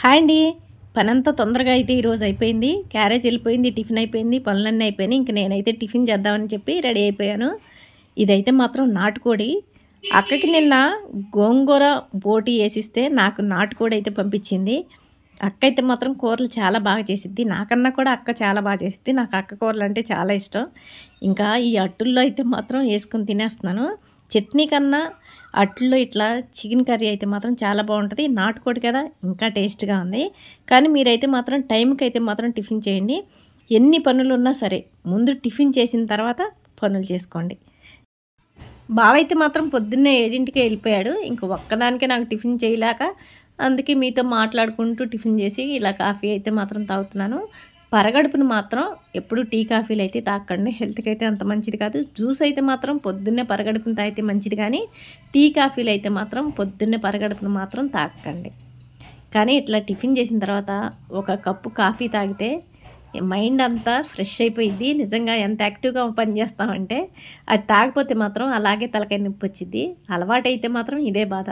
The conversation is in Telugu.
హాయ్ అండి. పనంతా తొందరగా అయితే ఈరోజు అయిపోయింది. క్యారేజ్ వెళ్ళిపోయింది, టిఫిన్ అయిపోయింది, పనులన్నీ అయిపోయినాయి. ఇంక నేనైతే టిఫిన్ చేద్దామని చెప్పి రెడీ అయిపోయాను. ఇదైతే మాత్రం నాటుకోడి. అక్కకి నిన్న గోంగూర బోటి వేసిస్తే నాకు నాటుకోడి అయితే పంపించింది. అక్క అయితే మాత్రం కూరలు చాలా బాగా చేసిద్ది. నాకన్నా కూడా అక్క చాలా బాగా చేసిద్ది. నాకు అక్క కూరలు అంటే చాలా ఇష్టం. ఇంకా ఈ అట్టుల్లో అయితే మాత్రం వేసుకొని తినేస్తున్నాను. చట్నీ కన్నా అట్లలో ఇట్లా చికెన్ కర్రీ అయితే మాత్రం చాలా బాగుంటుంది. నాటుకోడి కదా, ఇంకా టేస్ట్గా ఉంది. కానీ మీరైతే మాత్రం టైంకి అయితే మాత్రం టిఫిన్ చేయండి. ఎన్ని పనులు ఉన్నా సరే ముందు టిఫిన్ చేసిన తర్వాత పనులు చేసుకోండి. బావైతే మాత్రం పొద్దున్నే 7ంటికే వెళ్ళిపోయాడు. ఇంక ఒక్కదానికే నాకు టిఫిన్ చేయలేక అందుకే మీతో మాట్లాడుకుంటూ టిఫిన్ చేసి ఇలా కాఫీ అయితే మాత్రం తాగుతున్నాను. పరగడుపును మాత్రం ఎప్పుడు టీ కాఫీలు అయితే తాకండి. హెల్త్కి అయితే అంత మంచిది కాదు. జ్యూస్ అయితే మాత్రం పొద్దున్నే పరగడుపును తాగితే మంచిది, కానీ టీ కాఫీలు అయితే మాత్రం పొద్దున్నే పరగడుపును మాత్రం తాకండి. కానీ ఇట్లా టిఫిన్ చేసిన తర్వాత ఒక కప్పు కాఫీ తాగితే మైండ్ అంతా ఫ్రెష్ అయిపోయిద్ది. నిజంగా ఎంత యాక్టివ్గా పనిచేస్తామంటే అది తాగిపోతే మాత్రం అలాగే తలకాయ నొప్పి వచ్చిద్ది. అలవాటైతే మాత్రం ఇదే బాధ.